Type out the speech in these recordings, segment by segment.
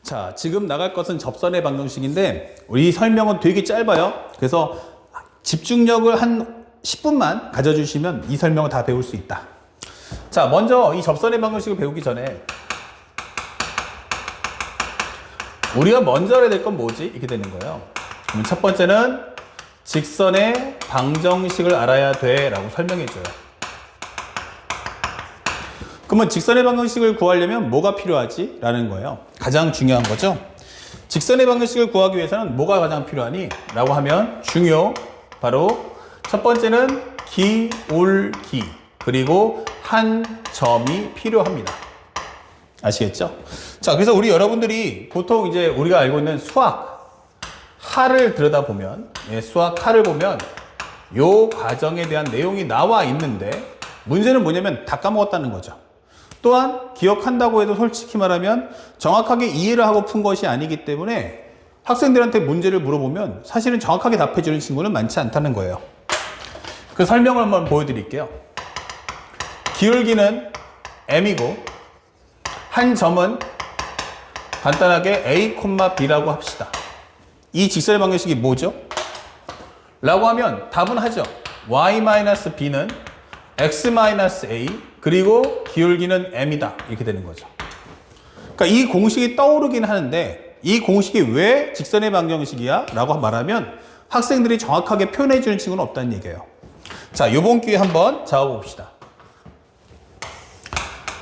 자, 지금 나갈 것은 접선의 방정식인데 우리 설명은 되게 짧아요. 그래서 집중력을 한 10분만 가져주시면 이 설명을 다 배울 수 있다. 자, 먼저 이 접선의 방정식을 배우기 전에 우리가 먼저 알아야 될 건 뭐지? 이렇게 되는 거예요. 그럼 첫 번째는 직선의 방정식을 알아야 돼 라고 설명해줘요. 그러면 직선의 방정식을 구하려면 뭐가 필요하지? 라는 거예요. 가장 중요한 거죠. 직선의 방정식을 구하기 위해서는 뭐가 가장 필요하니? 라고 하면 중요, 바로 첫 번째는 기울기, 그리고 한 점이 필요합니다. 아시겠죠? 자, 그래서 우리 여러분들이 보통 이제 우리가 알고 있는 수학 하를 들여다보면, 수학 하를 보면 요 과정에 대한 내용이 나와 있는데 문제는 뭐냐면 다 까먹었다는 거죠. 또한 기억한다고 해도 솔직히 말하면 정확하게 이해를 하고 푼 것이 아니기 때문에 학생들한테 문제를 물어보면 사실은 정확하게 답해주는 친구는 많지 않다는 거예요. 그 설명을 한번 보여드릴게요. 기울기는 m이고 한 점은 간단하게 a, b라고 합시다. 이 직선의 방정식이 뭐죠? 라고 하면 답은 하죠. y-b는 x-a 그리고 기울기는 m이다. 이렇게 되는 거죠. 그러니까 이 공식이 떠오르긴 하는데 이 공식이 왜 직선의 방정식이야? 라고 말하면 학생들이 정확하게 표현해 주는 친구는 없다는 얘기예요. 자, 이번 기회에 한번 잡아봅시다.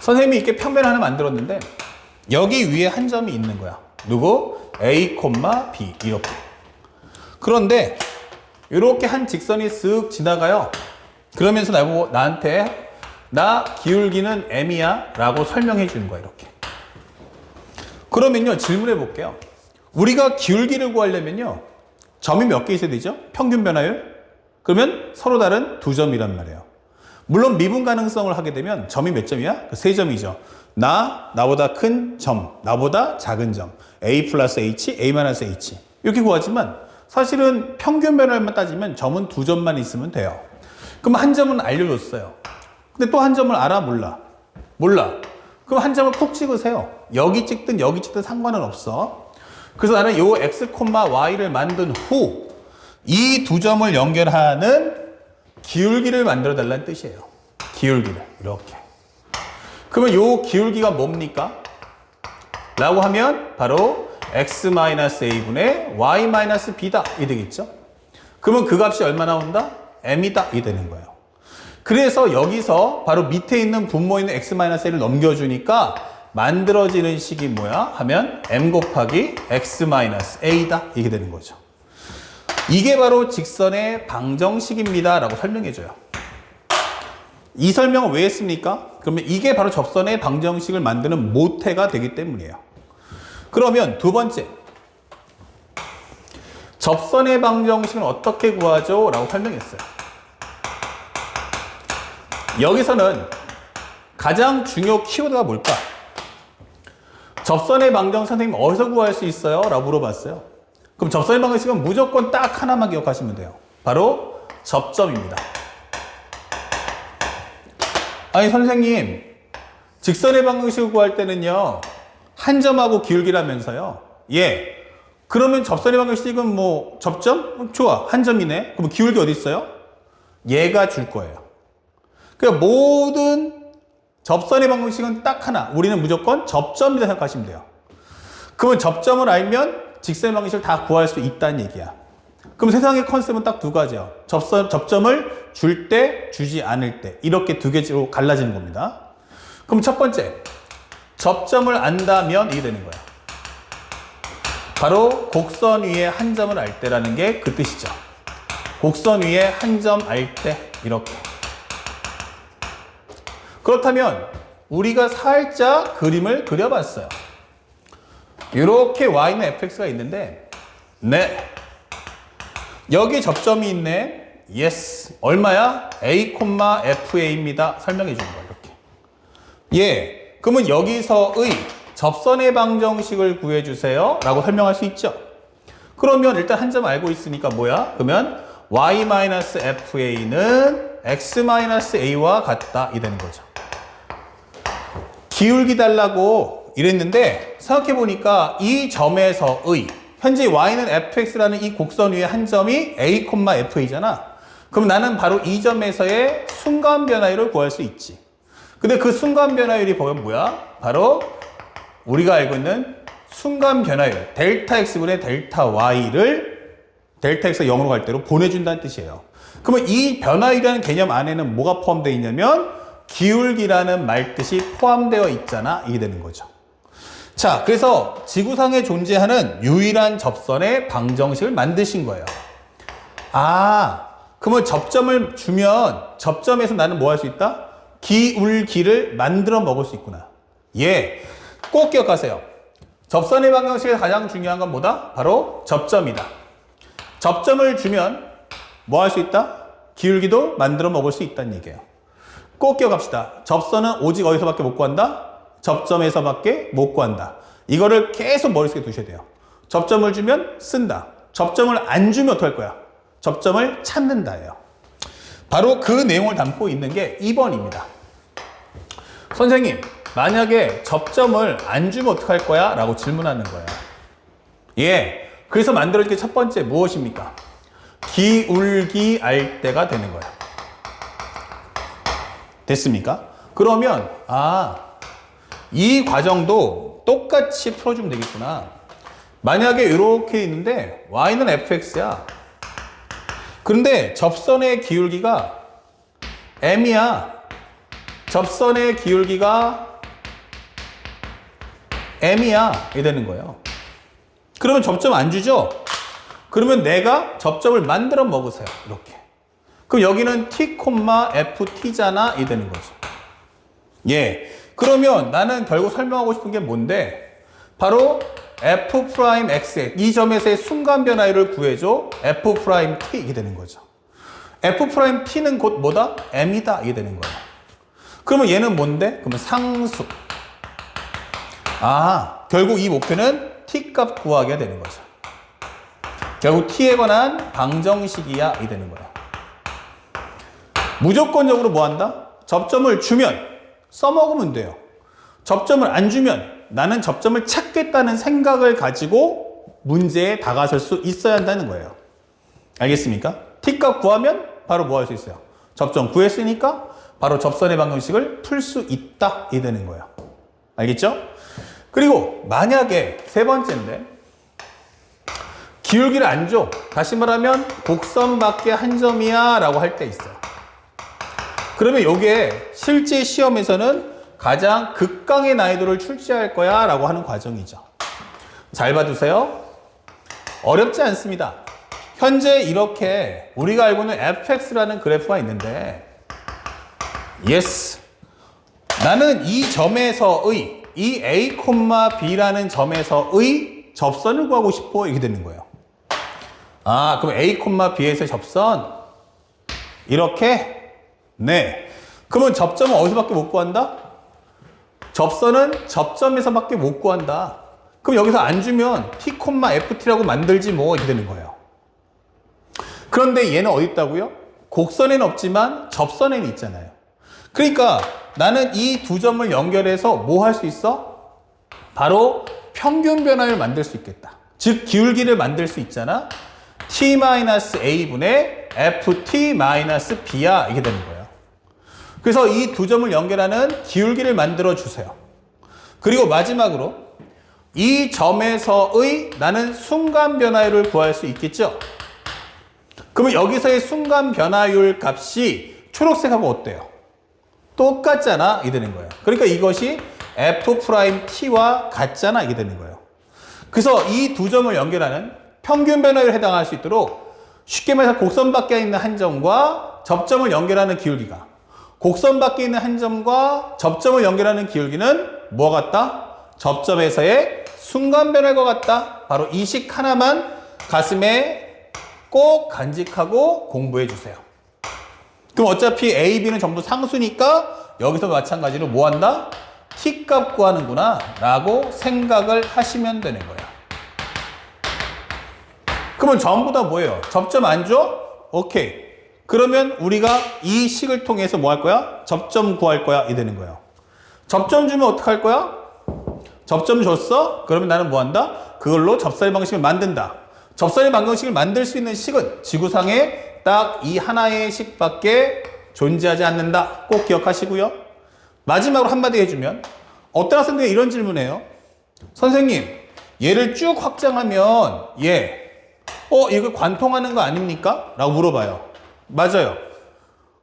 선생님이 이렇게 평면을 하나 만들었는데 여기 위에 한 점이 있는 거야. 누구? A, B 이렇게. 그런데 이렇게 한 직선이 쓱 지나가요. 그러면서 나한테 나 기울기는 m이야 라고 설명해 주는 거야. 이렇게. 그러면요, 질문해 볼게요. 우리가 기울기를 구하려면요 점이 몇 개 있어야 되죠? 평균 변화율? 그러면 서로 다른 두 점이란 말이에요. 물론 미분 가능성을 하게 되면 점이 몇 점이야? 세 점이죠. 나보다 큰 점, 나보다 작은 점, a 플러스 h, a 마이너스 h 이렇게 구하지만 사실은 평균 변화율만 따지면 점은 두 점만 있으면 돼요. 그럼 한 점은 알려줬어요. 근데 또 한 점을 알아? 몰라? 몰라. 그럼 한 점을 콕 찍으세요. 여기 찍든 여기 찍든 상관은 없어. 그래서 나는 요 x, y를 만든 후 이 두 점을 연결하는 기울기를 만들어 달라는 뜻이에요. 기울기를 이렇게. 그러면 요 기울기가 뭡니까? 라고 하면 바로 x-a분의 y-b다 이 되겠죠? 그러면 그 값이 얼마 나온다? m이다 이 되는 거예요. 그래서 여기서 바로 밑에 있는 분모에 있는 x-a를 넘겨주니까 만들어지는 식이 뭐야? 하면 m 곱하기 x-a다 이게 되는 거죠. 이게 바로 직선의 방정식입니다 라고 설명해줘요. 이 설명을 왜 했습니까? 그러면 이게 바로 접선의 방정식을 만드는 모태가 되기 때문이에요. 그러면 두 번째, 접선의 방정식은 어떻게 구하죠? 라고 설명했어요. 여기서는 가장 중요 키워드가 뭘까? 접선의 방정식 선생님 어디서 구할 수 있어요? 라고 물어봤어요. 그럼 접선의 방정식은 무조건 딱 하나만 기억하시면 돼요. 바로 접점입니다. 아니 선생님, 직선의 방정식을 구할 때는요 한 점하고 기울기라면서요. 예. 그러면 접선의 방정식은 뭐 접점? 좋아. 한 점이네. 그럼 기울기 어디 있어요? 얘가 줄 거예요. 그러니까 모든 접선의 방정식은 딱 하나. 우리는 무조건 접점이다 생각하시면 돼요. 그러면 접점을 알면 직선의 방정식을 다 구할 수 있다는 얘기야. 그럼 세상의 컨셉은 딱 두 가지요. 접점을 줄 때, 주지 않을 때. 이렇게 두 개로 갈라지는 겁니다. 그럼 첫 번째, 접점을 안다면 이게 되는 거야. 바로 곡선 위에 한 점을 알 때라는 게 그 뜻이죠. 곡선 위에 한 점 알 때 이렇게. 그렇다면 우리가 살짝 그림을 그려봤어요. 이렇게 y는 fx가 있는데 네. 여기 접점이 있네. yes. 얼마야? a, fa입니다. 설명해 주는 거야. 이렇게. 예. 그러면 여기서의 접선의 방정식을 구해주세요. 라고 설명할 수 있죠. 그러면 일단 한 점 알고 있으니까 뭐야? 그러면 y-fa는 x-a와 같다. 이 되는 거죠. 기울기 달라고 이랬는데 생각해보니까 이 점에서의 현재 y는 fx라는 이 곡선 위에 한 점이 a, fa잖아. 그럼 나는 바로 이 점에서의 순간 변화율을 구할 수 있지. 근데 그 순간 변화율이 보면 뭐야? 바로 우리가 알고 있는 순간 변화율 델타 x분의 델타 y를 델타 x가 0으로 갈 때로 보내준다는 뜻이에요. 그러면 이 변화율이라는 개념 안에는 뭐가 포함되어 있냐면 기울기라는 말뜻이 포함되어 있잖아. 이게 되는 거죠. 자, 그래서 지구상에 존재하는 유일한 접선의 방정식을 만드신 거예요. 아, 그러면 접점을 주면 접점에서 나는 뭐 할 수 있다? 기울기를 만들어 먹을 수 있구나. 예, 꼭 기억하세요. 접선의 방정식에서 가장 중요한 건 뭐다? 바로 접점이다. 접점을 주면 뭐 할 수 있다? 기울기도 만들어 먹을 수 있다는 얘기예요. 꼭 기억합시다. 접선은 오직 어디서밖에 못 구한다? 접점에서밖에 못 구한다. 이거를 계속 머릿속에 두셔야 돼요. 접점을 주면 쓴다. 접점을 안 주면 어떡할 거야? 접점을 찾는다예요. 바로 그 내용을 담고 있는 게 2번입니다. 선생님, 만약에 접점을 안 주면 어떡할 거야? 라고 질문하는 거예요. 예, 그래서 만들어질 게 첫 번째 무엇입니까? 기울기 알때가 되는 거예요. 됐습니까? 그러면 이 과정도 똑같이 풀어주면 되겠구나. 만약에 이렇게 있는데 y는 fx야. 그런데 접선의 기울기가 m이야. 접선의 기울기가 m이야. 이렇게 되는 거예요. 그러면 접점 안 주죠? 그러면 내가 접점을 만들어 먹으세요. 이렇게. 그럼 여기는 t, ft잖아. 이렇게 되는 거죠. 예. 그러면 나는 결국 설명하고 싶은 게 뭔데? 바로 f'x, 이 점에서의 순간 변화율을 구해줘. f't 이게 되는 거죠. f't는 곧 뭐다? m이다. 이게 되는 거예요. 그러면 얘는 뭔데? 그러면 상수. 결국 이 목표는 t 값 구하기가 되는 거죠. 결국 t에 관한 방정식이야. 이게 되는 거예요. 무조건적으로 뭐 한다? 접점을 주면 써먹으면 돼요. 접점을 안 주면 나는 접점을 찾겠다는 생각을 가지고 문제에 다가설 수 있어야 한다는 거예요. 알겠습니까? t값 구하면 바로 뭐 할 수 있어요? 접점 구했으니까 바로 접선의 방정식을 풀 수 있다. 이 되는 거예요. 알겠죠? 그리고 만약에 세 번째인데 기울기를 안 줘. 다시 말하면 곡선 밖에 한 점이야 라고 할 때 있어요. 그러면 이게 실제 시험에서는 가장 극강의 난이도를 출제할 거야 라고 하는 과정이죠. 잘 봐두세요. 어렵지 않습니다. 현재 이렇게 우리가 알고 있는 fx라는 그래프가 있는데 yes, 나는 이 점에서의 이 a, b라는 점에서의 접선을 구하고 싶어. 이렇게 되는 거예요. 그럼 a, b에서의 접선 이렇게? 네. 그러면 접점은 어디서밖에 못 구한다? 접선은 접점에서밖에 못 구한다. 그럼 여기서 안 주면 t, ft라고 만들지 뭐. 이렇게 되는 거예요. 그런데 얘는 어디 있다고요? 곡선에는 없지만 접선에는 있잖아요. 그러니까 나는 이 두 점을 연결해서 뭐 할 수 있어? 바로 평균 변화를 만들 수 있겠다. 즉 기울기를 만들 수 있잖아. t-a분의 ft-b야. 이게 되는 거예요. 그래서 이 두 점을 연결하는 기울기를 만들어 주세요. 그리고 마지막으로 이 점에서의 나는 순간 변화율을 구할 수 있겠죠? 그러면 여기서의 순간 변화율 값이 초록색하고 어때요? 똑같잖아. 이게 되는 거예요. 그러니까 이것이 f't와 같잖아. 이게 되는 거예요. 그래서 이 두 점을 연결하는 평균 변화율에 해당할 수 있도록 쉽게 말해서 곡선 밖에 있는 한 점과 접점을 연결하는 기울기가 곡선 밖에 있는 한 점과 접점을 연결하는 기울기는 뭐와 같다? 접점에서의 순간 변화율과 같다. 바로 이 식 하나만 가슴에 꼭 간직하고 공부해 주세요. 그럼 어차피 A, B는 전부 상수니까 여기서 마찬가지로 뭐 한다? t 값 구하는구나 라고 생각을 하시면 되는 거예요. 그러면 전부 다 뭐예요? 접점 안 줘? 오케이. 그러면 우리가 이 식을 통해서 뭐 할 거야? 접점 구할 거야. 이 되는 거예요. 접점 주면 어떡할 거야? 접점 줬어? 그러면 나는 뭐 한다? 그걸로 접선의 방식을 만든다. 접선의 방정식을 만들 수 있는 식은 지구상에 딱 이 하나의 식밖에 존재하지 않는다. 꼭 기억하시고요. 마지막으로 한마디 해주면 어떤 학생들이 이런 질문해요. 선생님, 얘를 쭉 확장하면 이거 관통하는 거 아닙니까? 라고 물어봐요. 맞아요.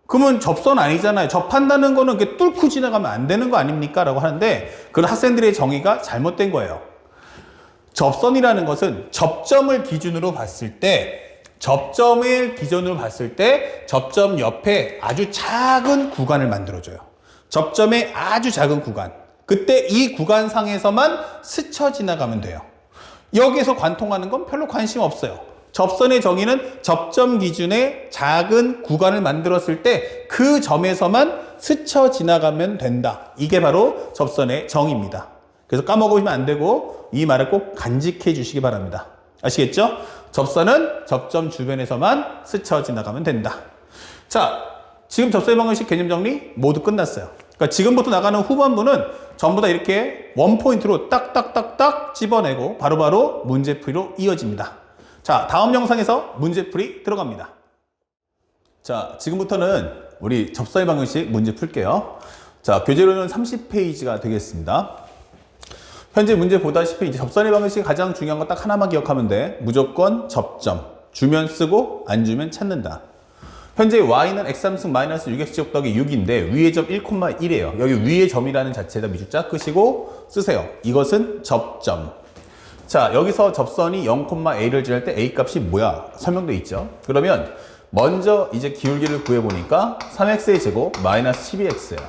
그러면 접선 아니잖아요. 접한다는 거는 이렇게 뚫고 지나가면 안 되는 거 아닙니까? 라고 하는데 그건 학생들의 정의가 잘못된 거예요. 접선이라는 것은 접점을 기준으로 봤을 때 접점 옆에 아주 작은 구간을 만들어줘요. 접점의 아주 작은 구간. 그때 이 구간상에서만 스쳐 지나가면 돼요. 여기에서 관통하는 건 별로 관심 없어요. 접선의 정의는 접점 기준의 작은 구간을 만들었을 때 그 점에서만 스쳐 지나가면 된다. 이게 바로 접선의 정의입니다. 그래서 까먹으면 안 되고 이 말을 꼭 간직해 주시기 바랍니다. 아시겠죠? 접선은 접점 주변에서만 스쳐 지나가면 된다. 자, 지금 접선의 방정식 개념 정리 모두 끝났어요. 그러니까 지금부터 나가는 후반부는 전부 다 이렇게 원포인트로 딱딱딱딱 집어내고 바로바로 문제풀이로 이어집니다. 자, 다음 영상에서 문제풀이 들어갑니다. 자, 지금부터는 우리 접선의 방정식 문제 풀게요. 자, 교재로는 30페이지가 되겠습니다. 현재 문제 보다시피 이제 접선의 방정식이 가장 중요한 거 딱 하나만 기억하면 돼. 무조건 접점. 주면 쓰고 안 주면 찾는다. 현재 y는 x3승 마이너스 6x제곱 더하기 6인데 위의 점 1,1이에요. 여기 위의 점이라는 자체에다 미주자 끄시고 쓰세요. 이것은 접점. 자, 여기서 접선이 0,a를 지날 때 a 값이 뭐야? 설명돼 있죠. 그러면 먼저 이제 기울기를 구해보니까 3x의 제곱 마이너스 12x예요.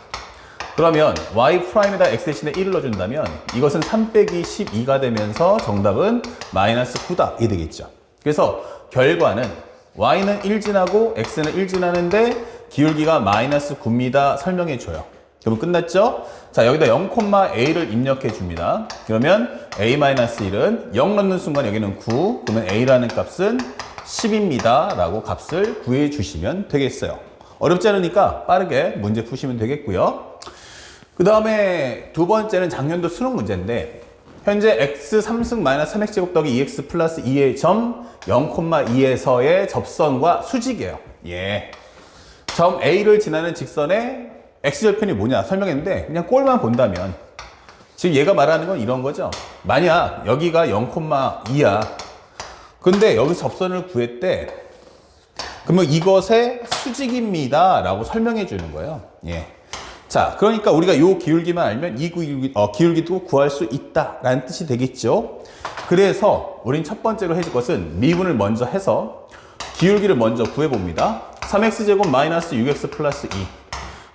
그러면 y'에다 x 대신에 1을 넣어준다면 이것은 3 빼기 12가 되면서 정답은 마이너스 9다. 이 되겠죠. 그래서 결과는 y는 1 지나고 x는 1 지나는데 기울기가 마이너스 9입니다. 설명해줘요. 그러면 끝났죠? 자, 여기다 0,a를 입력해 줍니다. 그러면 a-1은 0 넣는 순간 여기는 9. 그러면 a라는 값은 10입니다. 라고 값을 구해 주시면 되겠어요. 어렵지 않으니까 빠르게 문제 푸시면 되겠고요. 그 다음에 두 번째는 작년도 수능 문제인데 현재 x 3승 마이너스 3x제곱 더하기 2x 플러스 2의 점 0,2에서의 접선과 수직이에요. 점 A를 지나는 직선의 x절편이 뭐냐 설명했는데 그냥 꼴만 본다면 지금 얘가 말하는 건 이런 거죠. 만약 여기가 0,2야. 근데 여기 접선을 구했대. 그러면 이것의 수직입니다. 라고 설명해 주는 거예요. 자, 그러니까 우리가 이 기울기만 알면 이 기울기도 구할 수 있다라는 뜻이 되겠죠. 그래서 우린 첫 번째로 해줄 것은 미분을 먼저 해서 기울기를 먼저 구해봅니다. 3x제곱 마이너스 6x 플러스 2.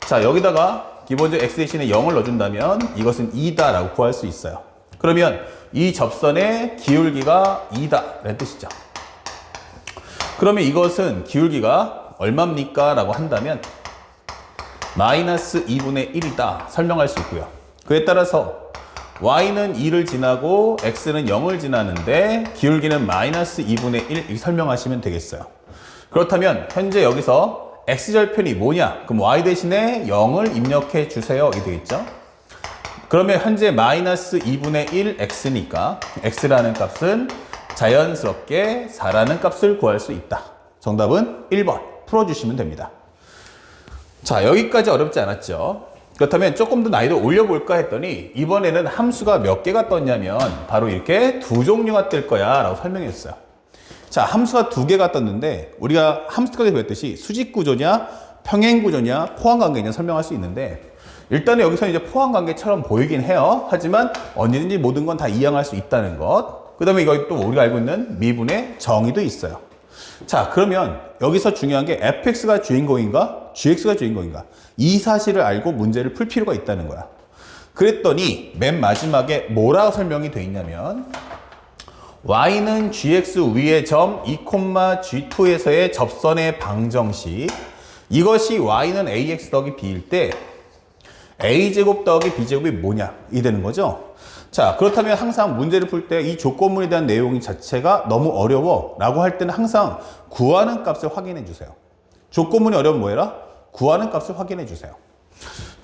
자, 여기다가 기본적으로 x 대신에 0을 넣어준다면 이것은 2다라고 구할 수 있어요. 그러면 이 접선의 기울기가 2다 라는 뜻이죠. 그러면 이것은 기울기가 얼마입니까? 라고 한다면 마이너스 2분의 1이다 설명할 수 있고요. 그에 따라서 y는 2를 지나고 x는 0을 지나는데 기울기는 마이너스 2분의 1 이렇게 설명하시면 되겠어요. 그렇다면 현재 여기서 x절편이 뭐냐? 그럼 y 대신에 0을 입력해 주세요. 이게 되겠죠? 그러면 현재 마이너스 2분의 1 x니까 x라는 값은 자연스럽게 4라는 값을 구할 수 있다. 정답은 1번 풀어주시면 됩니다. 자, 여기까지 어렵지 않았죠? 그렇다면 조금 더 난이도 올려볼까 했더니 이번에는 함수가 몇 개가 떴냐면 바로 이렇게 두 종류가 뜰 거야 라고 설명했어요. 자, 함수가 두 개가 떴는데 우리가 함수까지 배웠듯이 수직구조냐 평행구조냐 포항관계냐 설명할 수 있는데 일단은 여기서 이제 포항관계처럼 보이긴 해요. 하지만 언제든지 모든 건 다 이항할 수 있다는 것. 그 다음에 이거 또 우리가 알고 있는 미분의 정의도 있어요. 자, 그러면 여기서 중요한 게 fx가 주인공인가 gx가 주인공인가 이 사실을 알고 문제를 풀 필요가 있다는 거야. 그랬더니 맨 마지막에 뭐라고 설명이 돼 있냐면 y는 gx 위의 점 2,g2에서의 접선의 방정식 이것이 y는 ax 더하기 b일 때 a제곱 더하기 b제곱이 뭐냐 이 되는 거죠. 자, 그렇다면 항상 문제를 풀 때 이 조건문에 대한 내용 자체가 너무 어려워 라고 할 때는 항상 구하는 값을 확인해 주세요. 조건문이 어려우면 뭐해라? 구하는 값을 확인해 주세요.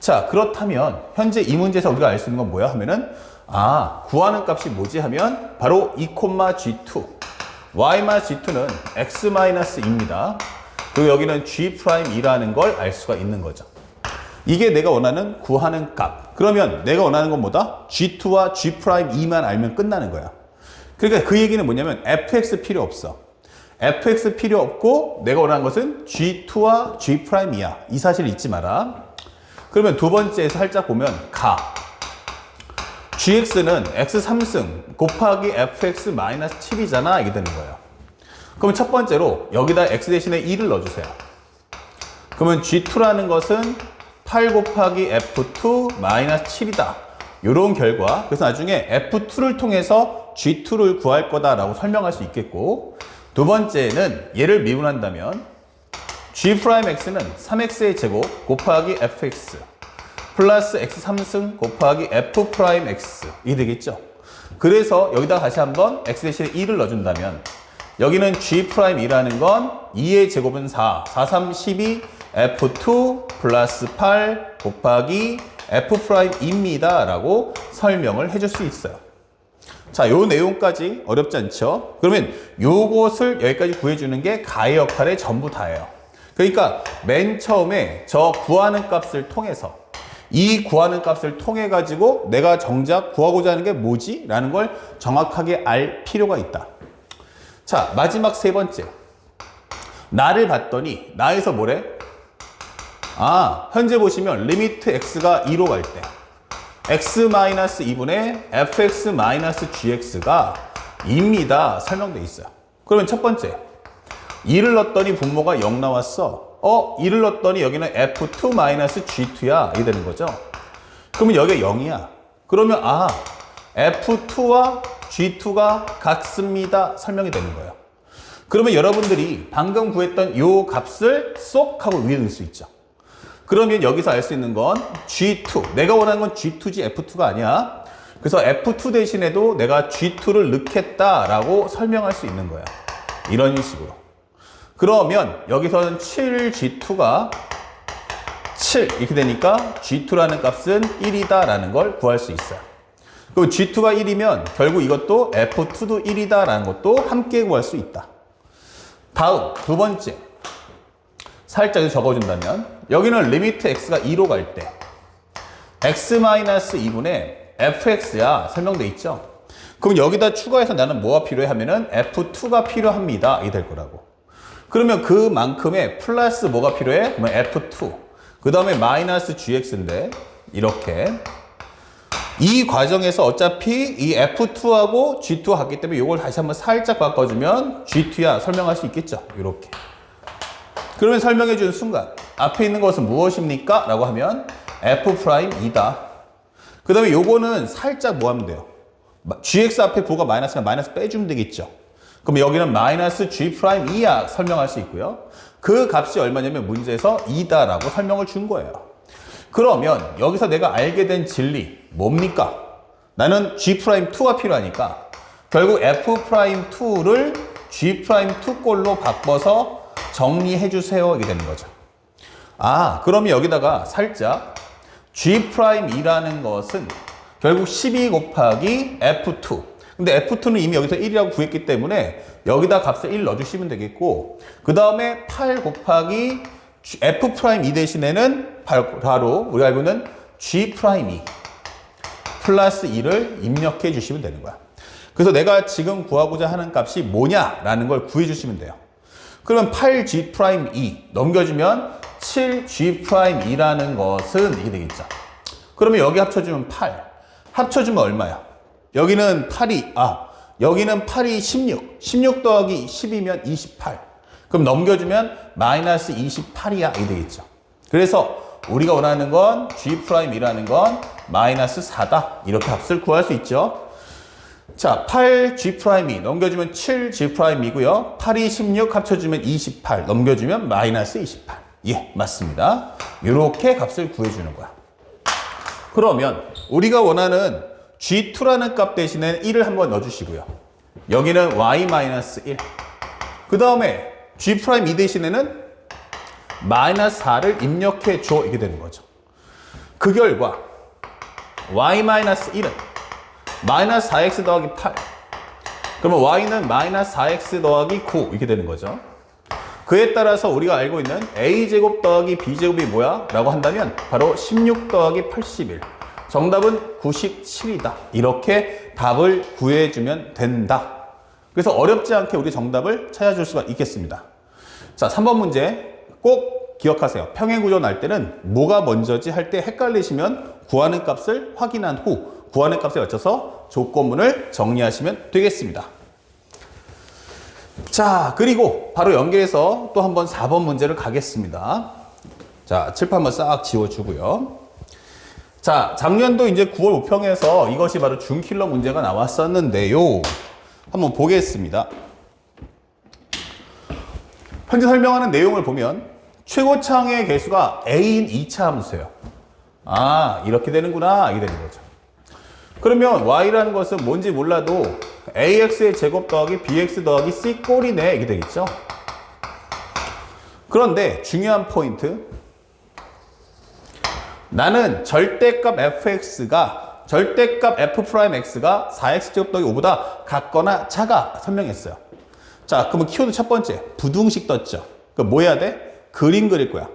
자, 그렇다면 현재 이 문제에서 우리가 알 수 있는 건 뭐야 하면은 아, 구하는 값이 뭐지 하면 바로 2,g2. y-g2는 x-2입니다. 그리고 여기는 g'2라는 걸 알 수가 있는 거죠. 이게 내가 원하는 구하는 값. 그러면 내가 원하는 건 뭐다? g2와 g'2만 알면 끝나는 거야. 그러니까 그 얘기는 뭐냐면 fx 필요 없어. fx 필요 없고 내가 원하는 것은 g2와 g'2야. 이 사실 잊지 마라. 그러면 두 번째에서 살짝 보면 gx는 x3승 곱하기 fx-7이잖아. 이게 되는 거예요. 그럼 첫 번째로 여기다 x 대신에 2를 넣어주세요. 그러면 g2라는 것은 8 곱하기 f2-7이다. 이런 결과. 그래서 나중에 f2를 통해서 g2를 구할 거다라고 설명할 수 있겠고, 두 번째는 얘를 미분한다면 g'x는 3x의 제곱 곱하기 fx 플러스 x3승 곱하기 f'x 이 되겠죠. 그래서 여기다 다시 한번 x 대신에 2를 넣어준다면 여기는 g'2라는 건 2의 제곱은 4, 4, 3, 12 f2 플러스 8 곱하기 f'입니다 라고 설명을 해줄 수 있어요. 자, 요 내용까지 어렵지 않죠? 그러면 요것을 여기까지 구해주는 게 가의 역할의 전부 다예요. 그러니까 맨 처음에 저 구하는 값을 통해서 이 구하는 값을 통해 가지고 내가 정작 구하고자 하는 게 뭐지? 라는 걸 정확하게 알 필요가 있다. 자, 마지막 세 번째. 나를 봤더니 나에서 뭐래? 아, 현재 보시면 리미트 x가 2로 갈 때 x-2분의 fx-gx가 2입니다. 설명되어 있어요. 그러면 첫 번째, 2를 넣었더니 분모가 0 나왔어. 2를 넣었더니 여기는 f2-g2야. 이게 되는 거죠. 그러면 여기가 0이야. 그러면 f2와 g2가 같습니다. 설명이 되는 거예요. 그러면 여러분들이 방금 구했던 요 값을 쏙 하고 위에 넣을 수 있죠. 그러면 여기서 알 수 있는 건 G2. 내가 원하는 건 G2지 F2가 아니야. 그래서 F2 대신에도 내가 G2를 넣겠다라고 설명할 수 있는 거야. 이런 식으로. 그러면 여기서는 7G2가 7 이렇게 되니까 G2라는 값은 1이다라는 걸 구할 수 있어요. 그리고 G2가 1이면 결국 이것도 F2도 1이다라는 것도 함께 구할 수 있다. 다음 두 번째. 살짝 적어준다면 여기는 리미트 x가 2로 갈 때 x-2분의 fx야. 설명돼 있죠? 그럼 여기다 추가해서 나는 뭐가 필요해 하면은 f2가 필요합니다. 이 될 거라고. 그러면 그만큼의 플러스 뭐가 필요해? 그러면 f2. 그 다음에 마이너스 gx인데 이렇게 이 과정에서 어차피 이 f2하고 g2가 같기 때문에 이걸 다시 한번 살짝 바꿔주면 g2야. 설명할 수 있겠죠? 이렇게. 그러면 설명해 주는 순간 앞에 있는 것은 무엇입니까? 라고 하면 F'이다. 그 다음에 요거는 살짝 뭐 하면 돼요? GX 앞에 부호가 마이너스가 마이너스 빼주면 되겠죠. 그럼 여기는 마이너스 G'이야 설명할 수 있고요. 그 값이 얼마냐면 문제에서 2다 라고 설명을 준 거예요. 그러면 여기서 내가 알게 된 진리 뭡니까? 나는 G'2가 필요하니까 결국 F'2를 G'2 꼴로 바꿔서 정리해 주세요. 이게 되는 거죠. 그러면 여기다가 살짝 G'이라는 것은 결국 12 곱하기 F2. 근데 F2는 이미 여기서 1이라고 구했기 때문에 여기다 값을 1 넣어주시면 되겠고, 그 다음에 8 곱하기 F'2 대신에는 바로 우리가 알고 있는 G'2 플러스 2를 입력해 주시면 되는 거야. 그래서 내가 지금 구하고자 하는 값이 뭐냐라는 걸 구해 주시면 돼요. 그러면 8G'2 넘겨주면 7G'2라는 것은 이게 되겠죠. 그러면 여기 합쳐주면 8. 합쳐주면 얼마야? 여기는 8이, 여기는 8이 16. 16 더하기 10이면 28. 그럼 넘겨주면 마이너스 28이야. 이게 되겠죠. 그래서 우리가 원하는 건 G'이라는 건 마이너스 4다. 이렇게 값을 구할 수 있죠. 자, 8G'이 넘겨주면 7G'이고요. 8이 16 합쳐주면 28 넘겨주면 마이너스 28. 예, 맞습니다. 이렇게 값을 구해주는 거야. 그러면 우리가 원하는 G2라는 값 대신에 1을 한번 넣어주시고요. 여기는 Y-1. 그 다음에 G'2 대신에는 마이너스 4를 입력해 줘. 이게 되는 거죠. 그 결과 Y-1은 마이너스 4x 더하기 8. 그러면 y는 마이너스 4x 더하기 9 이렇게 되는 거죠. 그에 따라서 우리가 알고 있는 a제곱 더하기 b제곱이 뭐야? 라고 한다면 바로 16 더하기 81. 정답은 97이다. 이렇게 답을 구해주면 된다. 그래서 어렵지 않게 우리 정답을 찾아줄 수가 있겠습니다. 자, 3번 문제 꼭 기억하세요. 평행구조 날 때는 뭐가 먼저지 할 때 헷갈리시면 구하는 값을 확인한 후 구하는 값에 맞춰서 조건문을 정리하시면 되겠습니다. 자, 그리고 바로 연계해서 또 한번 4번 문제를 가겠습니다. 자, 칠판 한번 싹 지워주고요. 자, 작년도 이제 9월 우평에서 이것이 바로 준킬러 문제가 나왔었는데요. 한번 보겠습니다. 현재 설명하는 내용을 보면 최고차항의 개수가 a인 2차 함수예요. 아, 이렇게 되는구나. 이게 되는 거죠. 그러면 y라는 것은 뭔지 몰라도 ax의 제곱 더하기 bx 더하기 c 꼴이네. 이게 되겠죠. 그런데 중요한 포인트. 나는 절대값 fx가 절대값 f'x가 4x 제곱 더하기 5보다 같거나 작아 설명했어요. 자, 그러면 키워드 첫 번째 부등식 떴죠. 그럼 뭐 해야 돼? 그림 그릴 거야.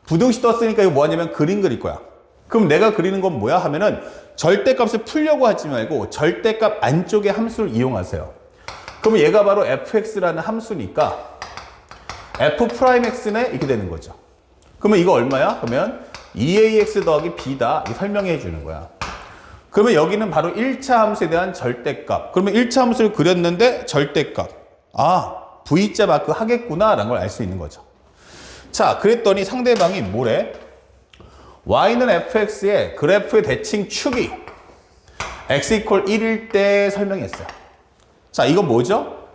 부등식 떴으니까 이거 뭐 하냐면 그림 그릴 거야. 그럼 내가 그리는 건 뭐야 하면은 절대값을 풀려고 하지 말고 절대값 안쪽의 함수를 이용하세요. 그러면 얘가 바로 fx라는 함수니까 f'x네 이렇게 되는 거죠. 그러면 이거 얼마야? 그러면 2ax 더하기 b다 이렇게 설명해 주는 거야. 그러면 여기는 바로 1차 함수에 대한 절대값. 그러면 1차 함수를 그렸는데 절대값. 아, V자 마크 하겠구나 라는 걸 알 수 있는 거죠. 자, 그랬더니 상대방이 뭐래? y는 fx의 그래프의 대칭 축이 x 이퀄 1일 때 설명했어요. 자, 이건 뭐죠?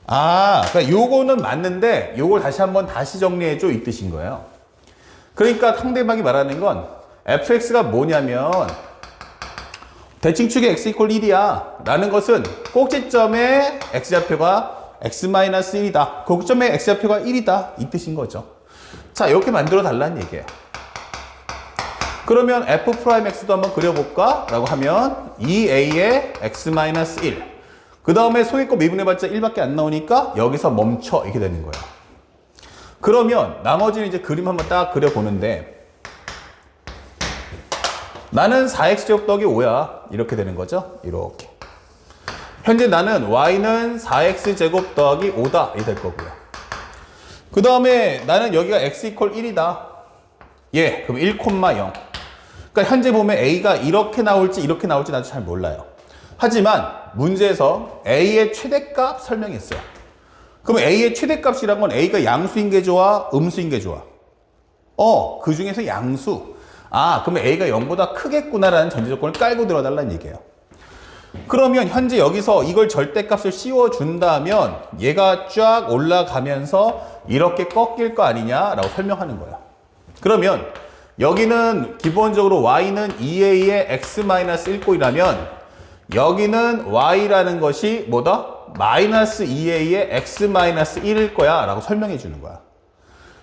아, 그러니까 요거는 맞는데 요걸 다시 정리해줘 이 뜻인 거예요. 그러니까 상대방이 말하는 건 fx가 뭐냐면 대칭축의 x 이퀄 1이야 라는 것은 꼭지점의 x좌표가 x-1이다. 꼭지점의 x좌표가 1이다. 이 뜻인 거죠. 자, 이렇게 만들어 달라는 얘기예요. 그러면 f'x도 한번 그려볼까? 라고 하면 2a의 x-1. 그 다음에 소위값 미분해봤자 1밖에 안 나오니까 여기서 멈춰. 이렇게 되는 거예요. 그러면 나머지는 이제 그림 한번 딱 그려보는데 나는 4x제곱 더하기 5야. 이렇게 되는 거죠. 이렇게. 현재 나는 y는 4x제곱 더하기 5다. 이렇게 될 거고요. 그 다음에 나는 여기가 x 이퀄 1이다. 예, 그럼 1,0. 그러니까 현재 보면 a가 이렇게 나올지 이렇게 나올지 나도 잘 몰라요. 하지만 문제에서 a의 최대값 설명했어요. 그럼 a의 최대값이란 건 a가 양수인 게 좋아? 음수인 게 좋아? 그 중에서 양수. 아, 그러면 a가 0보다 크겠구나라는 전제조건을 깔고 들어달라는 얘기예요. 그러면 현재 여기서 이걸 절대값을 씌워준다면 얘가 쫙 올라가면서 이렇게 꺾일 거 아니냐라고 설명하는 거예요. 그러면 여기는 기본적으로 y는 2a의 x-1꼴이라면 여기는 y라는 것이 뭐다? 마이너스 2a의 x-1일 거야 라고 설명해 주는 거야.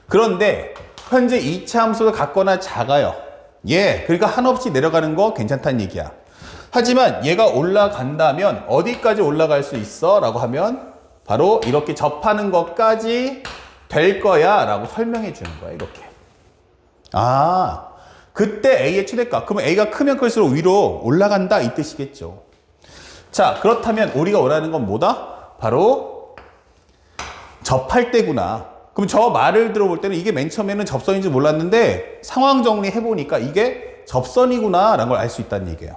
그런데 현재 2차 함수가 같거나 작아요. 예, 그러니까 한없이 내려가는 거 괜찮다는 얘기야. 하지만 얘가 올라간다면 어디까지 올라갈 수 있어? 라고 하면 바로 이렇게 접하는 것까지 될 거야 라고 설명해 주는 거야. 이렇게. 아, 그때 a의 최대값. 그러면 a가 크면 클수록 위로 올라간다 이 뜻이겠죠. 자, 그렇다면 우리가 원하는 건 뭐다? 바로 접할 때구나. 그럼 저 말을 들어볼 때는 이게 맨 처음에는 접선인지 몰랐는데 상황 정리해보니까 이게 접선이구나 라는 걸 알 수 있다는 얘기예요.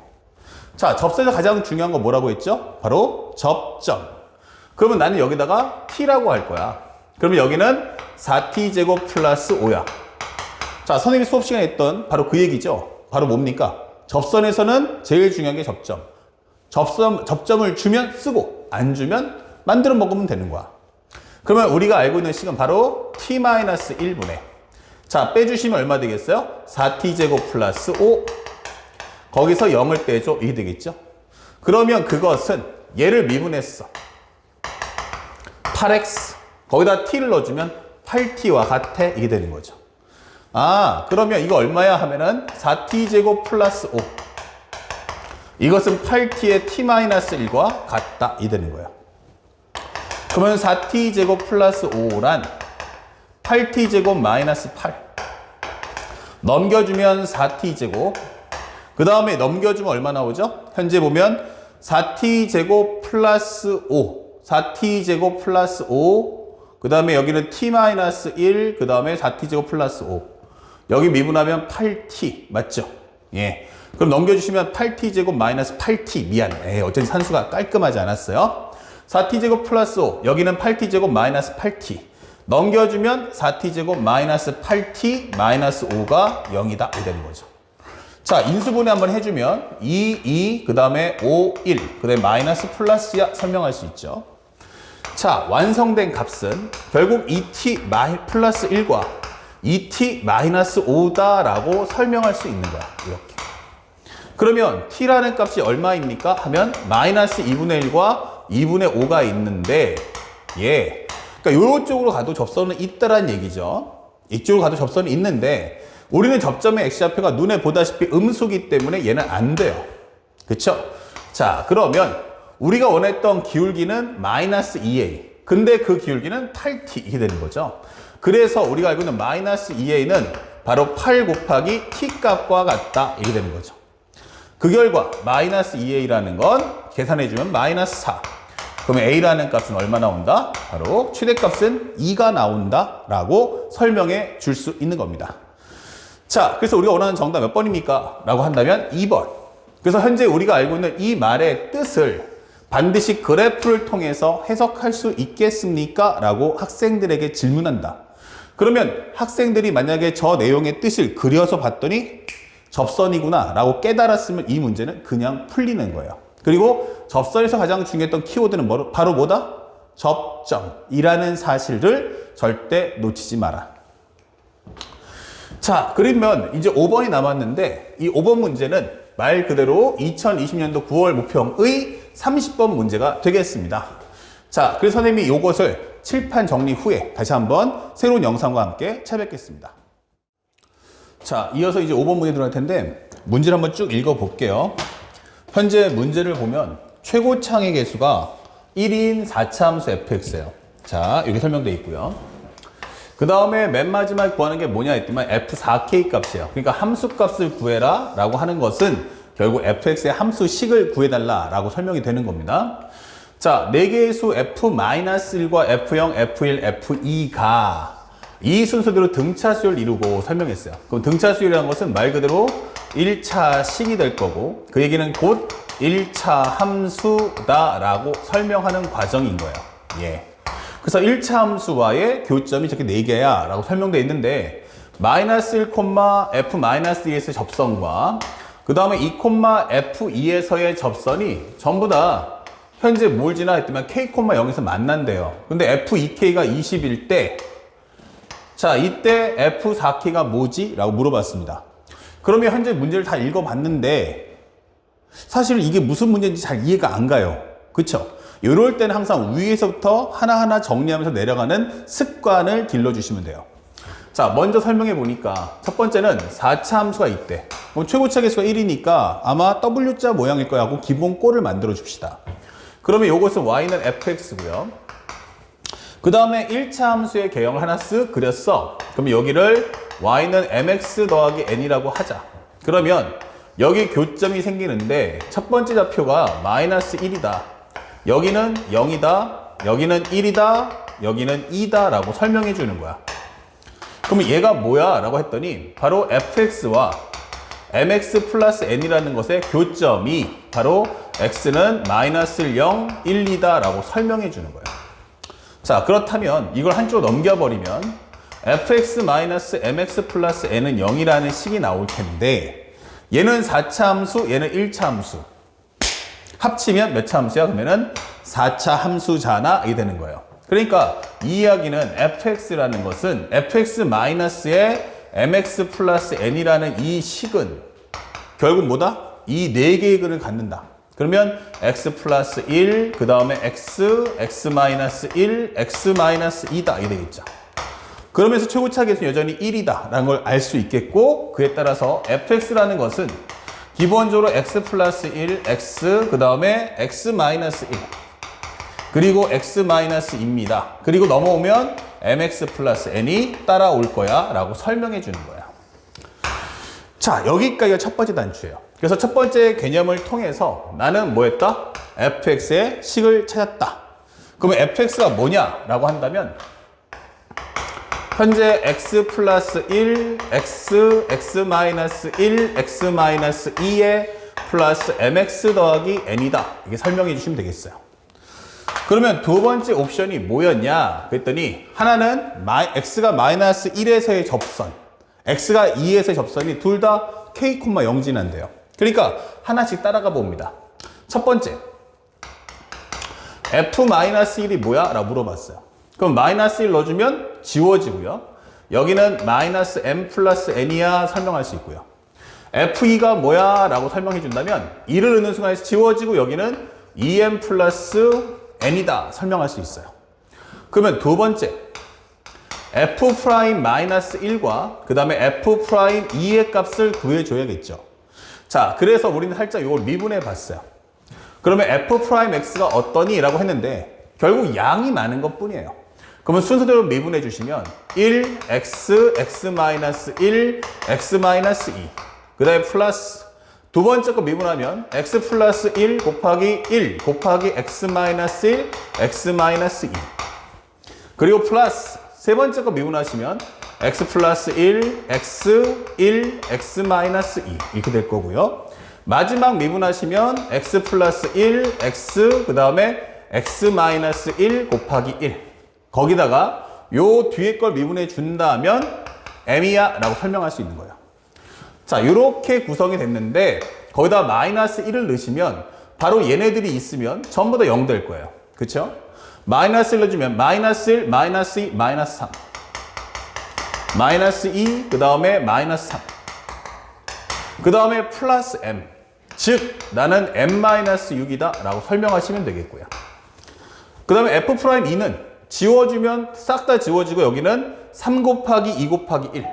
자, 접선에서 가장 중요한 건 뭐라고 했죠? 바로 접점. 그러면 나는 여기다가 t라고 할 거야. 그러면 여기는 4t제곱 플러스 5야. 자, 선생님이 수업 시간에 했던 바로 그 얘기죠. 바로 뭡니까? 접선에서는 제일 중요한 게 접점. 접점을 주면 쓰고 안 주면 만들어 먹으면 되는 거야. 그러면 우리가 알고 있는 식은 바로 t-1분의 자, 빼주시면 얼마 되겠어요? 4t제곱 플러스 5 거기서 0을 빼줘 이게 되겠죠? 그러면 그것은 얘를 미분했어 8x 거기다 t를 넣어주면 8t와 같아 이게 되는 거죠. 아, 그러면 이거 얼마야 하면은 4t제곱 플러스 5 이것은 8t의 t-1과 같다 이 되는 거예요. 그러면 4t 제곱 플러스 5란 8t 제곱 마이너스 8 넘겨주면 4t 제곱 그 다음에 넘겨주면 얼마 나오죠? 현재 보면 4t 제곱 플러스 5 4t 제곱 플러스 5 그 다음에 여기는 t-1 그 다음에 4t 제곱 플러스 5 여기 미분하면 8t 맞죠? 예. 그럼 넘겨주시면 8t 제곱 마이너스 8t 미안 어쩐지 산수가 깔끔하지 않았어요. 4t 제곱 플러스 5 여기는 8t 제곱 마이너스 8t 넘겨주면 4t 제곱 마이너스 8t 마이너스 5가 0이다 이 되는 거죠. 자 인수분해 한번 해주면 2, 그 다음에 5, 1 그 다음에 마이너스 플러스야 설명할 수 있죠. 자 완성된 값은 결국 2t 플러스 1과 2t 마이너스 5다 라고 설명할 수 있는 거야. 이렇게. 그러면 t라는 값이 얼마입니까? 하면 마이너스 2분의 1과 2분의 5가 있는데 그러니까 이쪽으로 가도 접선은 있다란 얘기죠. 이쪽으로 가도 접선이 있는데 우리는 접점의 x좌표가 눈에 보다시피 음수기 때문에 얘는 안 돼요. 그쵸? 자 그러면 우리가 원했던 기울기는 마이너스 2a 근데 그 기울기는 8t 이렇게 되는 거죠. 그래서 우리가 알고 있는 마이너스 2a는 바로 8 곱하기 t 값과 같다 이렇게 되는 거죠. 그 결과 마이너스 2a라는 건 계산해주면 마이너스 4 그러면 a라는 값은 얼마 나온다? 바로 최대값은 2가 나온다 라고 설명해 줄 수 있는 겁니다. 자 그래서 우리가 원하는 정답 몇 번입니까? 라고 한다면 2번. 그래서 현재 우리가 알고 있는 이 말의 뜻을 반드시 그래프를 통해서 해석할 수 있겠습니까? 라고 학생들에게 질문한다. 그러면 학생들이 만약에 저 내용의 뜻을 그려서 봤더니 접선이구나 라고 깨달았으면 이 문제는 그냥 풀리는 거예요. 그리고 접선에서 가장 중요했던 키워드는 바로 뭐다? 접점이라는 사실을 절대 놓치지 마라. 자, 그러면 이제 5번이 남았는데 이 5번 문제는 말 그대로 2020년도 9월 모평의 30번 문제가 되겠습니다. 자, 그래서 선생님이 이것을 칠판 정리 후에 다시 한번 새로운 영상과 함께 찾아뵙겠습니다. 자, 이어서 이제 5번 문제 들어갈 텐데 문제를 한번 쭉 읽어볼게요. 현재 문제를 보면 최고 창의 개수가 1인 4차 함수 fx예요. 자, 여기 설명되어 있고요. 그 다음에 맨 마지막에 구하는 게 뭐냐 했더니 f4k 값이에요. 그러니까 함수 값을 구해라 라고 하는 것은 결국 fx의 함수식을 구해달라 라고 설명이 되는 겁니다. 자, 4개의 수 f-1과 f0, f1, f2가 이 순서대로 등차수열을 이루고 설명했어요. 그럼 등차수열이라는 것은 말 그대로 1차 식이 될 거고 그 얘기는 곧 1차 함수다 라고 설명하는 과정인 거예요. 예. 그래서 1차 함수와의 교점이 저렇게 4개야 라고 설명되어 있는데 마이너스 1, f-2에서의 접선과 그 다음에 2, f2에서의 접선이 전부 다 현재 뭘 지나 했더니 k,0에서 만난대요. 근데 f2k가 20일 때 자, 이때 f4k가 뭐지? 라고 물어봤습니다. 그러면 현재 문제를 다 읽어봤는데 사실 이게 무슨 문제인지 잘 이해가 안 가요. 그쵸? 이럴 때는 항상 위에서부터 하나하나 정리하면서 내려가는 습관을 길러주시면 돼요. 자, 먼저 설명해 보니까 첫 번째는 4차 함수가 있대. 최고차 개수가 1이니까 아마 W자 모양일 거야 하고 기본 꼴을 만들어 줍시다. 그러면 이것은 y는 fx고요. 그 다음에 1차 함수의 개형을 하나 쓱 그렸어. 그러면 여기를 y는 mx 더하기 n이라고 하자. 그러면 여기 교점이 생기는데 첫 번째 좌표가 마이너스 1이다. 여기는 0이다. 여기는 1이다. 여기는 2다 라고 설명해 주는 거야. 그러면 얘가 뭐야? 라고 했더니 바로 fx와 mx 플러스 n이라는 것의 교점이 바로 x는 마이너스 0, 1, 2다 라고 설명해 주는 거예요. 자, 그렇다면 이걸 한쪽으로 넘겨버리면 fx 마이너스 mx 플러스 n은 0이라는 식이 나올 텐데 얘는 4차 함수, 얘는 1차 함수. 합치면 몇 차 함수야? 그러면은 4차 함수잖아 이 되는 거예요. 그러니까 이 이야기는 fx라는 것은 fx 마이너스의 mx 플러스 n이라는 이 식은 결국 뭐다? 이 4개의 근을 갖는다. 그러면 x 플러스 1, 그 다음에 x 마이너스 1, x 마이너스 2다 이 되겠죠. 그러면서 최고차 개수는 여전히 1이다 라는 걸 알 수 있겠고 그에 따라서 fx라는 것은 기본적으로 x 플러스 1, x, 그 다음에 x 마이너스 1, 그리고 x 마이너스 2입니다. 그리고 넘어오면 mx 플러스 n이 따라올 거야 라고 설명해 주는 거야. 자, 여기까지가 첫 번째 단추예요. 그래서 첫 번째 개념을 통해서 나는 뭐 했다? fx의 식을 찾았다. 그러면 fx가 뭐냐? 라고 한다면 현재 x 플러스 1, x 마이너스 1, x 마이너스 2에 플러스 mx 더하기 n이다. 이게 설명해 주시면 되겠어요. 그러면 두 번째 옵션이 뭐였냐? 그랬더니 하나는 x가 마이너스 1에서의 접선, x가 2에서의 접선이 둘 다 k, 0 지난대요. 그러니까 하나씩 따라가 봅니다. 첫 번째, f-1이 뭐야? 라고 물어봤어요. 그럼 마이너스 1 넣어주면 지워지고요. 여기는 마이너스 m 플러스 n이야 설명할 수 있고요. f2가 뭐야? 라고 설명해 준다면 2를 넣는 순간 지워지고 여기는 2m 플러스 n이다 설명할 수 있어요. 그러면 두 번째, f'-1과 그 다음에 f'2의 값을 구해줘야겠죠. 자, 그래서 우리는 살짝 이걸 미분해 봤어요. 그러면 f'x가 어떠니? 라고 했는데 결국 양이 많은 것 뿐이에요. 그러면 순서대로 미분해 주시면 1, x, x-1, x-2 그 다음에 플러스 두 번째 거 미분하면 x 플러스 1 곱하기 1 곱하기 x-1, x-2 그리고 플러스 세 번째 거 미분하시면 x 플러스 1, x, 1, x-2 이렇게 될 거고요. 마지막 미분하시면 x 플러스 1, x 그 다음에 x-1 곱하기 1 거기다가 요 뒤에 걸 미분해 준다면 m이야 라고 설명할 수 있는 거예요. 자, 이렇게 구성이 됐는데 거기다 마이너스 1을 넣으시면 바로 얘네들이 있으면 전부 다 0 될 거예요. 그쵸? 마이너스 1 넣어주면 마이너스 1, 마이너스 2, 마이너스 3 마이너스 2, 그 다음에 마이너스 3 그 다음에 플러스 m 즉 나는 m-6이다 라고 설명하시면 되겠고요. 그 다음에 f'2는 지워주면 싹 다 지워지고 여기는 3 곱하기 2 곱하기 1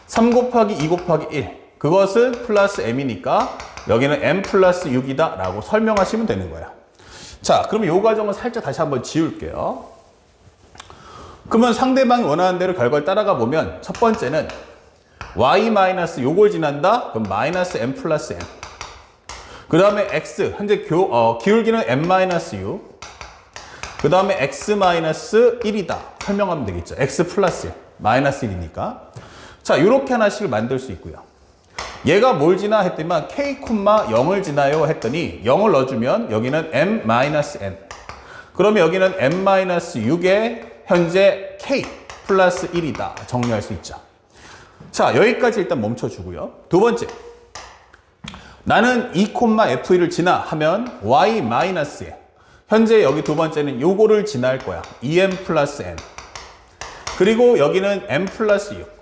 3 곱하기 2 곱하기 1 그것은 플러스 m이니까 여기는 m 플러스 6이다 라고 설명하시면 되는 거예요. 자, 그러면 이 과정을 살짝 다시 한번 지울게요. 그러면 상대방이 원하는 대로 결과를 따라가 보면 첫 번째는 y 마이너스 요걸 지난다? 그럼 마이너스 m 플러스 n 그 다음에 x 현재 기울기는 m-6 그 다음에 x-1이다 설명하면 되겠죠. x 플러스 1 마이너스 1이니까 자, 이렇게 하나씩을 만들 수 있고요. 얘가 뭘 지나 했더니만 k, 0을 지나요 했더니 0을 넣어주면 여기는 m-n 그러면 여기는 m-6에 현재 k 플러스 1이다 정리할 수 있죠. 자, 여기까지 일단 멈춰주고요. 두 번째, 나는 2,f1을 지나 하면 y-에 현재 여기 두 번째는 요거를 지날 거야. 2m 플러스 n 그리고 여기는 m 플러스 6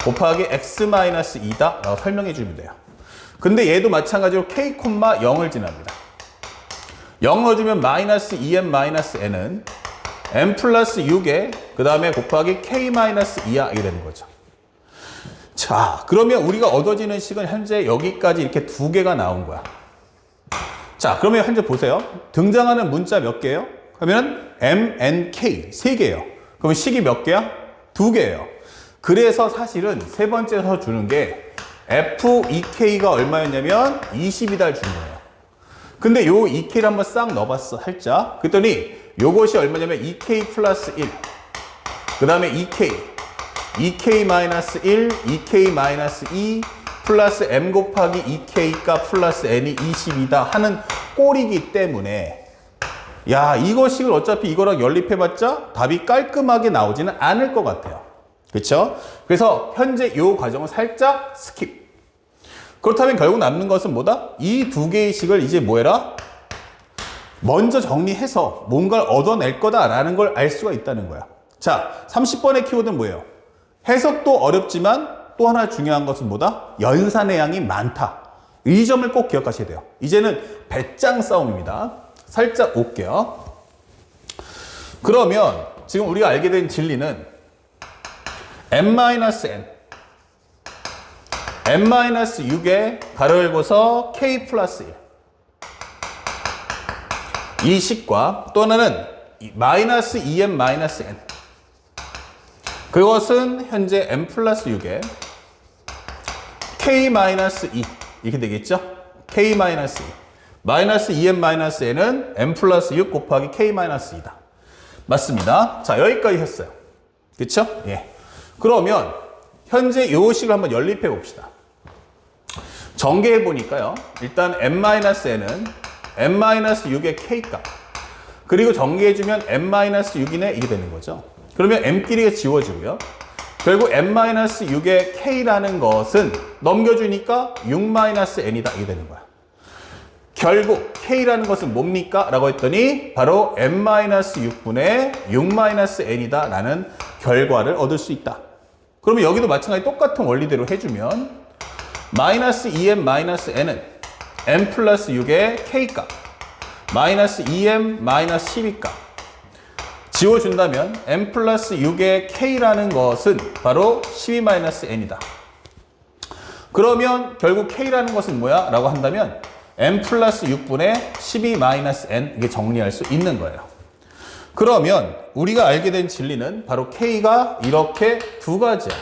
곱하기 x-2다 라고 설명해 주면 돼요. 근데 얘도 마찬가지로 k, 0을 지납니다. 0 넣어주면 마이너스 2m-n은 m 플러스 6에 그 다음에 곱하기 k-2야 이게 되는 거죠. 자, 그러면 우리가 얻어지는 식은 현재 여기까지 이렇게 두 개가 나온 거야. 자, 그러면 현재 보세요. 등장하는 문자 몇 개예요? 그러면 m, n, k 세 개예요. 그러면 식이 몇 개야? 두 개예요. 그래서 사실은 세 번째에서 주는 게 f2k가 얼마였냐면 20이다 주는 거예요. 근데 요 2k를 한번 싹 넣어봤어 살짝. 그랬더니 요것이 얼마냐면 2k 플러스 1 그 다음에 2k 2k 마이너스 1 2k 마이너스 2 플러스 m 곱하기 2k가 플러스 n이 20이다 하는 꼴이기 때문에 야, 이거 식을 어차피 이거랑 연립해봤자 답이 깔끔하게 나오지는 않을 것 같아요. 그렇죠? 그래서 현재 이 과정은 살짝 스킵. 그렇다면 결국 남는 것은 뭐다? 이 두 개의 식을 이제 뭐 해라? 먼저 정리해서 뭔가를 얻어낼 거다라는 걸 알 수가 있다는 거야. 자, 30번의 키워드는 뭐예요? 해석도 어렵지만 또 하나 중요한 것은 뭐다? 연산의 양이 많다. 이 점을 꼭 기억하셔야 돼요. 이제는 배짱 싸움입니다. 살짝 올게요. 그러면 지금 우리가 알게 된 진리는 m-n n-6에 가로 열고서 k 플러스 1. 이 식과 또 하나는 마이너스 2n 마이너스 n. 그것은 현재 n 플러스 6에 k 마이너스 2 이렇게 되겠죠? k 마이너스 2. 마이너스 2n 마이너스 n은 n 플러스 6 곱하기 k 마이너스 2다. 맞습니다. 자, 여기까지 했어요. 그쵸? 예. 그러면 현재 이 식을 한번 연립해 봅시다. 전개해 보니까요. 일단 n-n은 n-6의 k값. 그리고 전개해주면 n-6이네 이게 되는 거죠. 그러면 m끼리가 지워지고요. 결국 n-6의 k라는 것은 넘겨주니까 6-n이다 이게 되는 거야. 결국 k라는 것은 뭡니까? 라고 했더니 바로 n-6분의 6-n이다 라는 결과를 얻을 수 있다. 그러면 여기도 마찬가지 똑같은 원리대로 해주면 마이너스 2m 마이너스 n은 n 플러스 6의 k값 마이너스 2m 마이너스 12값 지워준다면 n 플러스 6의 k라는 것은 바로 12 마이너스 n이다. 그러면 결국 k라는 것은 뭐야? 라고 한다면 n 플러스 6분의 12 마이너스 n 이게 정리할 수 있는 거예요. 그러면 우리가 알게 된 진리는 바로 k가 이렇게 두 가지야.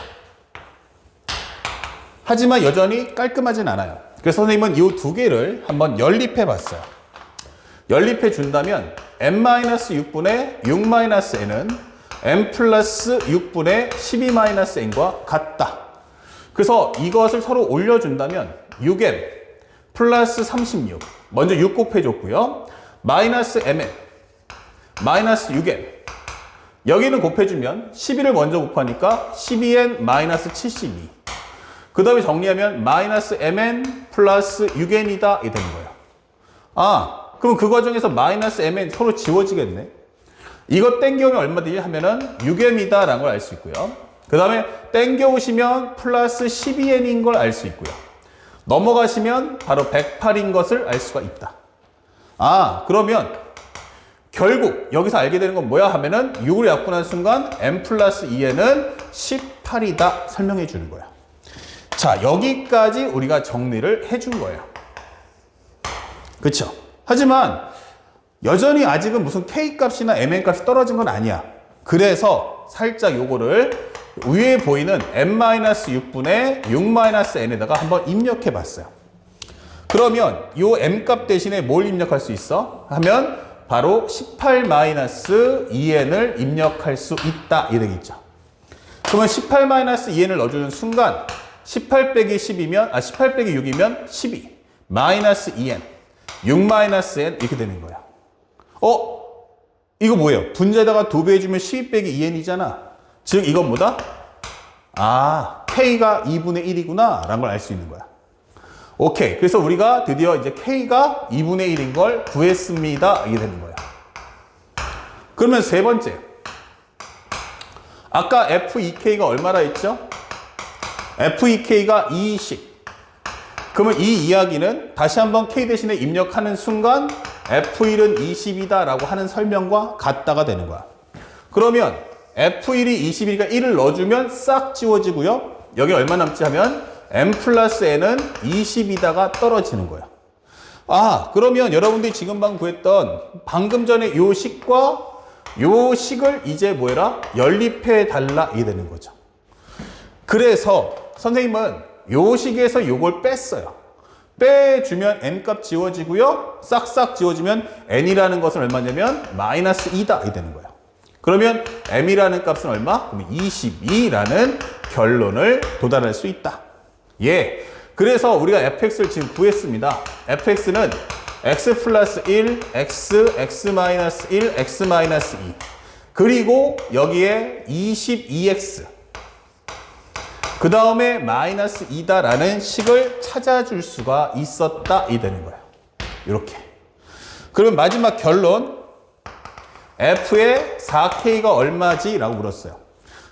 하지만 여전히 깔끔하진 않아요. 그래서 선생님은 이 두 개를 한번 연립해 봤어요. 연립해 준다면 n-6분의 6-n은 n 플러스 6분의 12-n과 같다. 그래서 이것을 서로 올려준다면 6n 플러스 36 먼저 6 곱해줬고요. 마이너스 mn 마이너스 6n 여기는 곱해주면 12를 먼저 곱하니까 12n 마이너스 72 그 다음에 정리하면 마이너스 mn 플러스 6n이다 이 되는 거예요. 아, 그럼 그 과정에서 마이너스 mn 서로 지워지겠네. 이거 땡겨오면 얼마 되지 하면은 6n이다 라는 걸 알 수 있고요. 그 다음에 땡겨오시면 플러스 12n인 걸 알 수 있고요. 넘어가시면 바로 108인 것을 알 수가 있다. 아, 그러면 결국 여기서 알게 되는 건 뭐야 하면은 6을 약분한 순간 n 플러스 2n은 18이다 설명해 주는 거야. 자, 여기까지 우리가 정리를 해준 거예요. 그쵸? 하지만 여전히 아직은 무슨 k값이나 mn 값이 떨어진 건 아니야. 그래서 살짝 요거를 위에 보이는 n-6분의 6-n에다가 한번 입력해 봤어요. 그러면 요 m값 대신에 뭘 입력할 수 있어? 하면 바로 18-2n을 입력할 수 있다 이 되겠죠. 그러면 18-2n을 넣어주는 순간 18 빼기 10이면 18 빼기 6이면 12 마이너스 2n 6-n 이렇게 되는 거야. 이거 뭐예요? 분자에다가 2배 해주면 12 빼기 2n이잖아. 즉 이건 뭐다? 아, k가 2분의 1이구나 라는 걸 알 수 있는 거야. 오케이. 그래서 우리가 드디어 이제 k가 2분의 1인 걸 구했습니다. 이게 되는 거야. 그러면 세 번째. 아까 f2k가 얼마나 했죠? f2k가 20. 그러면 이 이야기는 다시 한번 k 대신에 입력하는 순간 f1은 20이다 라고 하는 설명과 같다가 되는 거야. 그러면 f1이 20이니까 1을 넣어주면 싹 지워지고요. 여기 얼마 남지 하면 n 플러스 n은 20이다가 떨어지는 거야. 아, 그러면 여러분들이 지금 방금 구했던 방금 전에 요 식과 요 식을 이제 뭐해라? 연립해 달라 이게 되는 거죠. 그래서 선생님은 요 식에서 요걸 뺐어요. 빼주면 n값 지워지고요. 싹싹 지워지면 n이라는 것은 얼마냐면 마이너스 2다 이게 되는 거예요. 그러면 m이라는 값은 얼마? 그러면 22라는 결론을 도달할 수 있다. 예. 그래서 우리가 fx를 지금 구했습니다. fx는 x 플러스 1, x 마이너스 1, x 마이너스 2. 그리고 여기에 22x. 그 다음에 마이너스 2다라는 식을 찾아줄 수가 있었다. 이 되는 거예요. 이렇게. 그럼 마지막 결론. f의 4k가 얼마지? 라고 물었어요.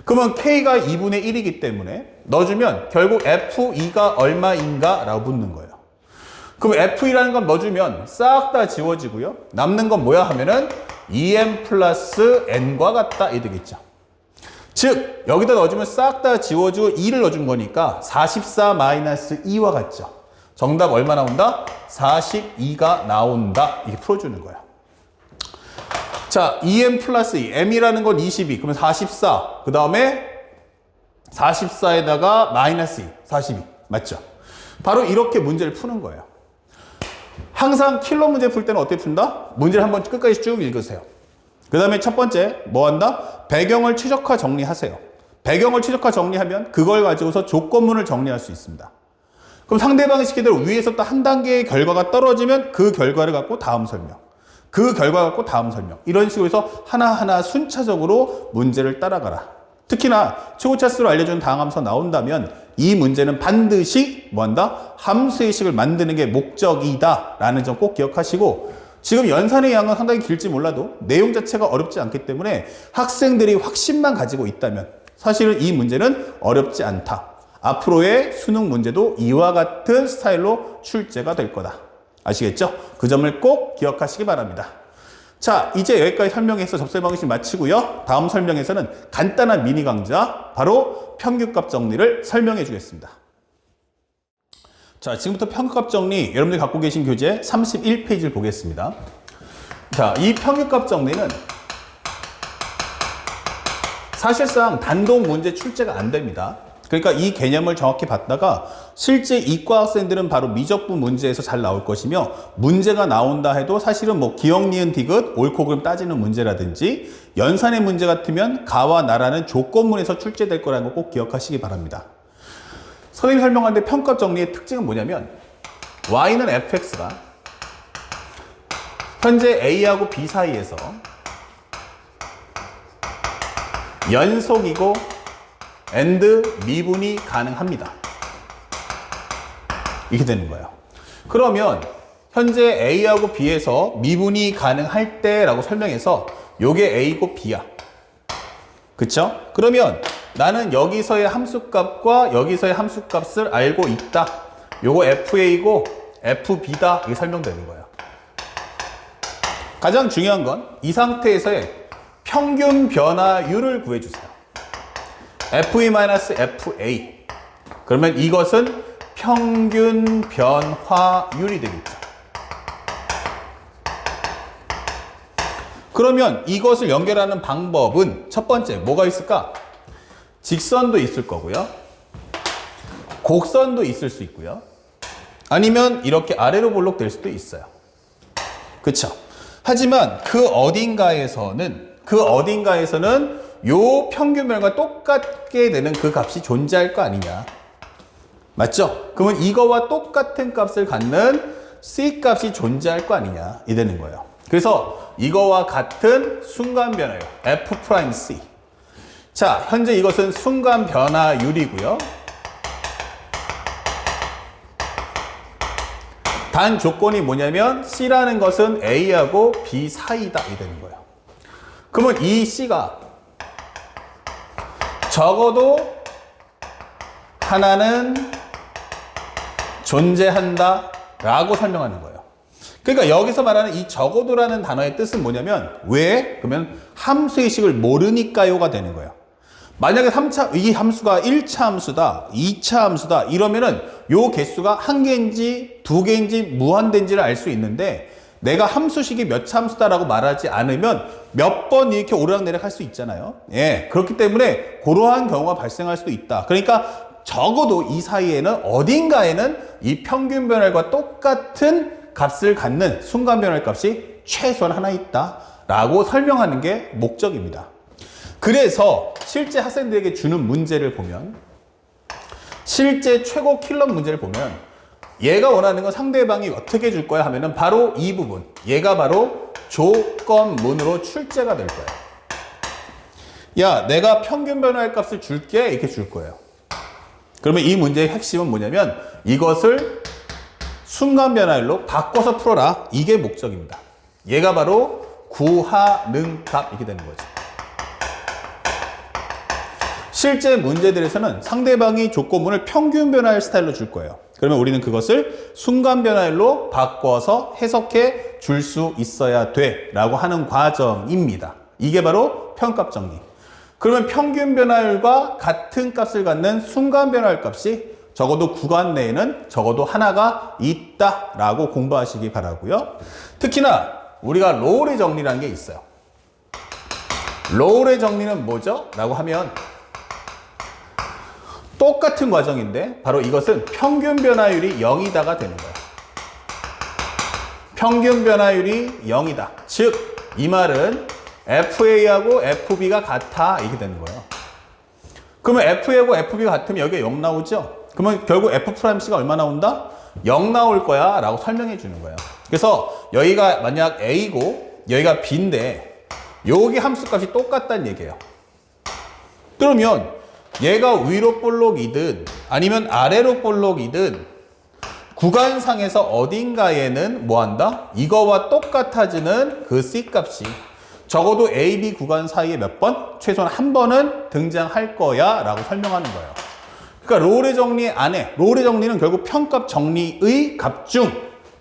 그러면 k가 2분의 1이기 때문에 넣어주면 결국 f2가 얼마인가? 라고 묻는 거예요. 그럼 f2라는 건 넣어주면 싹 다 지워지고요. 남는 건 뭐야 하면은 2n 플러스 n과 같다. 이 되겠죠. 즉 여기다 넣어주면 싹 다 지워주고 2를 넣어준 거니까 44-2와 같죠. 정답 얼마 나온다? 42가 나온다. 이렇게 풀어주는 거야. 자, 2m 플러스 2. m이라는 건 22. 그러면 44. 그 다음에 44에다가 마이너스 2. 42. 맞죠? 바로 이렇게 문제를 푸는 거예요. 항상 킬러 문제 풀 때는 어떻게 푼다? 문제를 한번 끝까지 쭉 읽으세요. 그 다음에 첫 번째 뭐 한다? 배경을 최적화 정리하세요. 배경을 최적화 정리하면 그걸 가지고서 조건문을 정리할 수 있습니다. 그럼 상대방이 시키대로 위에서 또 한 단계의 결과가 떨어지면 그 결과를 갖고 다음 설명, 그 결과 갖고 다음 설명, 이런 식으로 해서 하나하나 순차적으로 문제를 따라가라. 특히나 최고차수로 알려준 다항함수가 나온다면 이 문제는 반드시 뭐 한다? 함수의식을 만드는 게 목적이다 라는 점 꼭 기억하시고, 지금 연산의 양은 상당히 길지 몰라도 내용 자체가 어렵지 않기 때문에 학생들이 확신만 가지고 있다면 사실은 이 문제는 어렵지 않다. 앞으로의 수능 문제도 이와 같은 스타일로 출제가 될 거다. 아시겠죠? 그 점을 꼭 기억하시기 바랍니다. 자, 이제 여기까지 설명해서 접수 방식 마치고요. 다음 설명에서는 간단한 미니 강좌, 바로 평균값 정리를 설명해 주겠습니다. 자, 지금부터 평균값 정리, 여러분들이 갖고 계신 교재 31페이지를 보겠습니다. 자, 이 평균값 정리는 사실상 단독 문제 출제가 안 됩니다. 그러니까 이 개념을 정확히 봤다가 실제 이과 학생들은 바로 미적분 문제에서 잘 나올 것이며, 문제가 나온다 해도 사실은 뭐 기억, 니은, 디귿, 옳고 그름 따지는 문제라든지 연산의 문제 같으면 가와 나라는 조건문에서 출제될 거라는 거 꼭 기억하시기 바랍니다. 선생님이 설명하는데 평값 정리의 특징은 뭐냐면, y는 fx가 현재 a하고 b 사이에서 연속이고 and 미분이 가능합니다. 이렇게 되는 거예요. 그러면 현재 a하고 b에서 미분이 가능할 때라고 설명해서 요게 a고 b야. 그쵸? 그러면 나는 여기서의 함수값과 여기서의 함수값을 알고 있다. 요거 fa고 fb다. 이게 설명되는 거예요. 가장 중요한 건 이 상태에서의 평균 변화율을 구해주세요. fe-fa. 그러면 이것은 평균 변화율이 되겠죠. 그러면 이것을 연결하는 방법은 첫 번째 뭐가 있을까? 직선도 있을 거고요. 곡선도 있을 수 있고요. 아니면 이렇게 아래로 볼록 될 수도 있어요. 그쵸? 하지만 그 어딘가에서는 요 평균변과 똑같게 되는 그 값이 존재할 거 아니냐. 맞죠? 그러면 이거와 똑같은 값을 갖는 C 값이 존재할 거 아니냐. 이 되는 거예요. 그래서 이거와 같은 순간 변화율 F'C. 자, 현재 이것은 순간 변화율이고요. 단 조건이 뭐냐면 C라는 것은 A하고 B 사이다. 이 되는 거예요. 그러면 이 C가 적어도 하나는 존재한다 라고 설명하는 거예요. 그러니까 여기서 말하는 이 적어도라는 단어의 뜻은 뭐냐면, 왜? 그러면 함수의식을 모르니까요가 되는 거예요. 만약에 이 함수가 1차 함수다, 2차 함수다 이러면은 요 개수가 한 개인지 두 개인지 무한대인지를 알 수 있는데, 내가 함수식이 몇 차 함수다라고 말하지 않으면 몇 번 이렇게 오르락내리락 할 수 있잖아요. 예, 그렇기 때문에 그러한 경우가 발생할 수도 있다. 그러니까 적어도 이 사이에는 어딘가에는 이 평균 변화율과 똑같은 값을 갖는 순간 변화율 값이 최소한 하나 있다 라고 설명하는 게 목적입니다. 그래서 실제 학생들에게 주는 문제를 보면, 실제 최고 킬러 문제를 보면 얘가 원하는 건 상대방이 어떻게 줄 거야 하면은 바로 이 부분, 얘가 바로 조건문으로 출제가 될 거예요. 야, 내가 평균 변화율 값을 줄게, 이렇게 줄 거예요. 그러면 이 문제의 핵심은 뭐냐면 이것을 순간 변화율로 바꿔서 풀어라. 이게 목적입니다. 얘가 바로 구하는 값, 이렇게 되는 거죠. 실제 문제들에서는 상대방이 조건문을 평균 변화율 스타일로 줄 거예요. 그러면 우리는 그것을 순간 변화율로 바꿔서 해석해 줄 수 있어야 돼 라고 하는 과정입니다. 이게 바로 평값 정리. 그러면 평균 변화율과 같은 값을 갖는 순간 변화율 값이 적어도 구간 내에는 적어도 하나가 있다라고 공부하시기 바라고요. 특히나 우리가 로울의 정리라는 게 있어요. 로울의 정리는 뭐죠? 라고 하면 똑같은 과정인데 바로 이것은 평균 변화율이 0이다가 되는 거예요. 평균 변화율이 0이다. 즉, 이 말은 FA하고 FB가 같아 이렇게 되는 거예요. 그러면 FA하고 FB가 같으면 여기에 0 나오죠? 그러면 결국 F'C가 얼마 나온다? 0 나올 거야 라고 설명해 주는 거예요. 그래서 여기가 만약 A고 여기가 B인데 여기 함수값이 똑같다는 얘기예요. 그러면 얘가 위로 볼록이든 아니면 아래로 볼록이든 구간상에서 어딘가에는 뭐 한다? 이거와 똑같아지는 그 C값이 적어도 A, B 구간 사이에 몇 번? 최소한 한 번은 등장할 거야 라고 설명하는 거예요. 그러니까 로울의 정리 안에, 로울의 정리는 결국 평값 정리의 값 중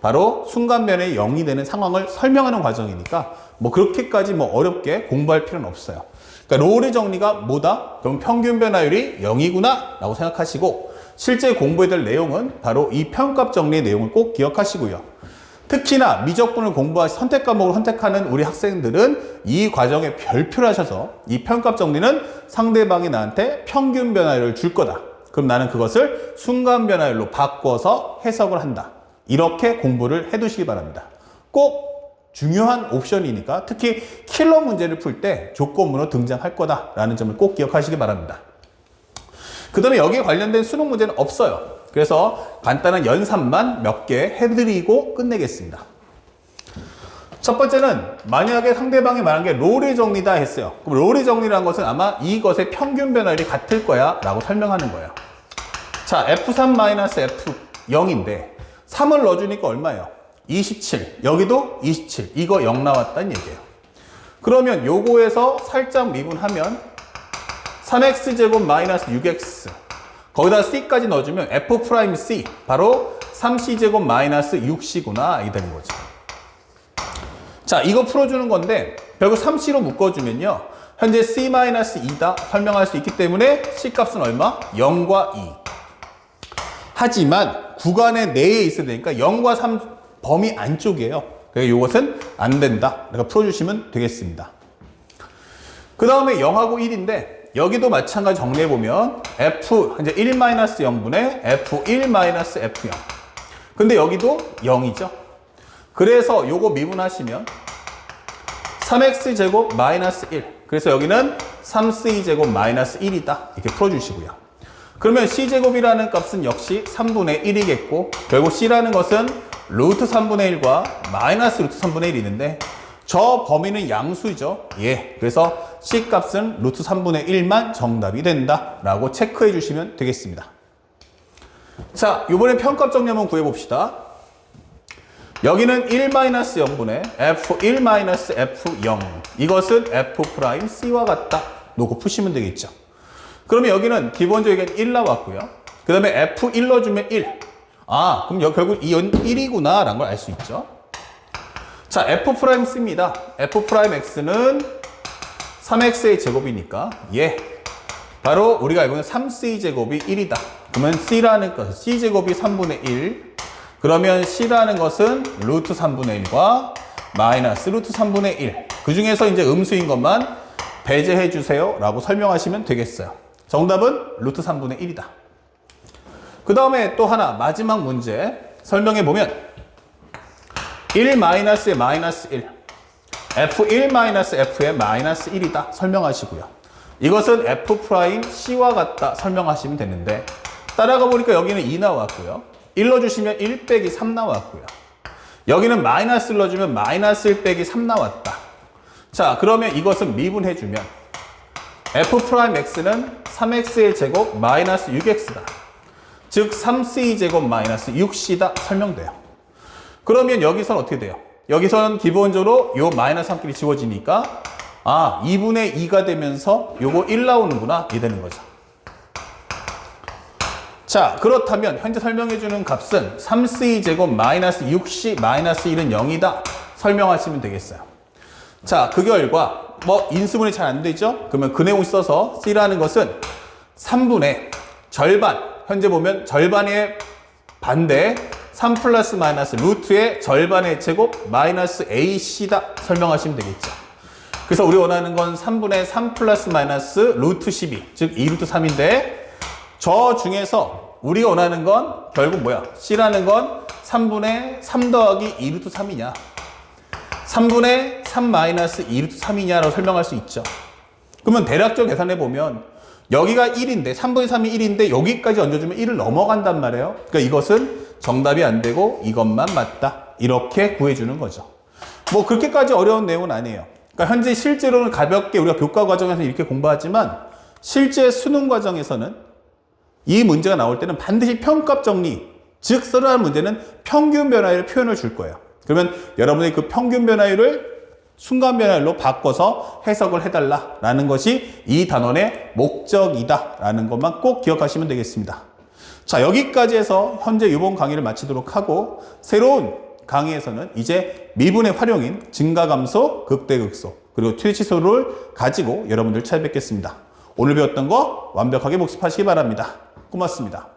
바로 순간변에 0이 되는 상황을 설명하는 과정이니까 뭐 그렇게까지 뭐 어렵게 공부할 필요는 없어요. 그러니까 로울의 정리가 뭐다? 그럼 평균 변화율이 0이구나 라고 생각하시고 실제 공부해야 될 내용은 바로 이 평값 정리의 내용을 꼭 기억하시고요. 특히나 미적분을 공부하시 선택 과목을 선택하는 우리 학생들은 이 과정에 별표를 하셔서 이 평값 정리는 상대방이 나한테 평균 변화율을 줄 거다. 그럼 나는 그것을 순간 변화율로 바꿔서 해석을 한다. 이렇게 공부를 해두시기 바랍니다. 꼭 중요한 옵션이니까 특히 킬러 문제를 풀 때 조건문으로 등장할 거다라는 점을 꼭 기억하시기 바랍니다. 그 다음에 여기에 관련된 수능 문제는 없어요. 그래서 간단한 연산만 몇 개 해드리고 끝내겠습니다. 첫 번째는 만약에 상대방이 말한 게 로울의 정리다 했어요. 그럼 로울의 정리라는 것은 아마 이것의 평균 변화율이 같을 거야 라고 설명하는 거예요. 자, F3-F0인데 3을 넣어주니까 얼마예요? 27. 여기도 27. 이거 0 나왔다는 얘기예요. 그러면 요거에서 살짝 미분하면 3x제곱 마이너스 6x 거기다 c까지 넣어주면 F'C 바로 3c제곱 마이너스 6c구나 이게 되는 거죠. 자, 이거 풀어주는 건데 결국 3c로 묶어주면요 현재 c-2다 설명할 수 있기 때문에 c값은 얼마? 0과 2. 하지만 구간의 내에 있어야 되니까 0과 3 범위 안쪽이에요. 그래서 이것은 안 된다. 그러니까 풀어주시면 되겠습니다. 그 다음에 0하고 1인데 여기도 마찬가지 정리해보면 F 이제 1-0분의 F1-F0. 근데 여기도 0이죠. 그래서 요거 미분하시면 3x제곱 마이너스 1. 그래서 여기는 3c제곱 마이너스 1이다. 이렇게 풀어주시고요. 그러면 c제곱이라는 값은 역시 3분의 1이겠고 결국 c라는 것은 루트 3분의 1과 마이너스 루트 3분의 1이 있는데 저 범위는 양수죠. 예. 그래서 C 값은 루트 3분의 1만 정답이 된다. 라고 체크해 주시면 되겠습니다. 자, 이번엔 평값 정리 한번 구해봅시다. 여기는 1-0분의 F1-F0. 이것은 F'C와 같다. 놓고 푸시면 되겠죠. 그러면 여기는 기본적으로 1 나왔고요. 그 다음에 F1 넣어주면 1. 아, 그럼 여기 결국 이 1이구나. 라는 걸 알 수 있죠. 자, F'C입니다. F'X는 3x의 제곱이니까 예, 바로 우리가 알고 있는 3c제곱이 1이다. 그러면 c라는 것은 c제곱이 3분의 1. 그러면 c라는 것은 루트 3분의 1과 마이너스 루트 3분의 1. 그 중에서 이제 음수인 것만 배제해 주세요 라고 설명하시면 되겠어요. 정답은 루트 3분의 1이다. 그 다음에 또 하나 마지막 문제 설명해 보면 1-의 마이너스 1 F1-F의 마이너스 1이다 설명하시고요. 이것은 F'C와 같다 설명하시면 되는데 따라가 보니까 여기는 2 나왔고요. 1 넣어주시면 1 빼기 3 나왔고요. 여기는 마이너스 넣어주면 마이너스 1 빼기 3 나왔다. 자, 그러면 이것은 미분해주면 F'X는 3x의 제곱 마이너스 6x다. 즉 3c 제곱 마이너스 6c다 설명돼요. 그러면 여기서는 어떻게 돼요? 여기서는 기본적으로 요 마이너스 3끼리 지워지니까 2분의 2가 되면서 요거 1 나오는구나 이 되는 거죠. 자, 그렇다면 현재 설명해주는 값은 3c 제곱 마이너스 6c 마이너스 1은 0이다 설명하시면 되겠어요. 자, 그 결과 뭐 인수분해 잘 안 되죠? 그러면 그 내용 써서 C라는 것은 3분의 절반, 현재 보면 절반의 반대 3 플러스 마이너스 루트의 절반의 제곱 마이너스 AC다 설명하시면 되겠죠. 그래서 우리 원하는 건 3분의 3 플러스 마이너스 루트 12, 즉 2루트 3인데 저 중에서 우리가 원하는 건 결국 뭐야? C라는 건 3분의 3 더하기 2루트 3이냐 3분의 3 마이너스 2루트 3이냐라고 설명할 수 있죠. 그러면 대략적으로 계산해 보면 여기가 1인데 3분의 3이 1인데 여기까지 얹어주면 1을 넘어간단 말이에요. 그러니까 이것은 정답이 안 되고 이것만 맞다. 이렇게 구해주는 거죠. 뭐 그렇게까지 어려운 내용은 아니에요. 그러니까 현재 실제로는 가볍게 우리가 교과 과정에서 이렇게 공부하지만 실제 수능 과정에서는 이 문제가 나올 때는 반드시 평값 정리, 즉 쓰러한 문제는 평균 변화율 표현을 줄 거예요. 그러면 여러분이 그 평균 변화율을 순간 변화율로 바꿔서 해석을 해달라라는 것이 이 단원의 목적이다라는 것만 꼭 기억하시면 되겠습니다. 자, 여기까지 해서 현재 이번 강의를 마치도록 하고 새로운 강의에서는 이제 미분의 활용인 증가감소, 극대극소, 그리고 퇴치소를 가지고 여러분들 찾아뵙겠습니다. 오늘 배웠던 거 완벽하게 복습하시기 바랍니다. 고맙습니다.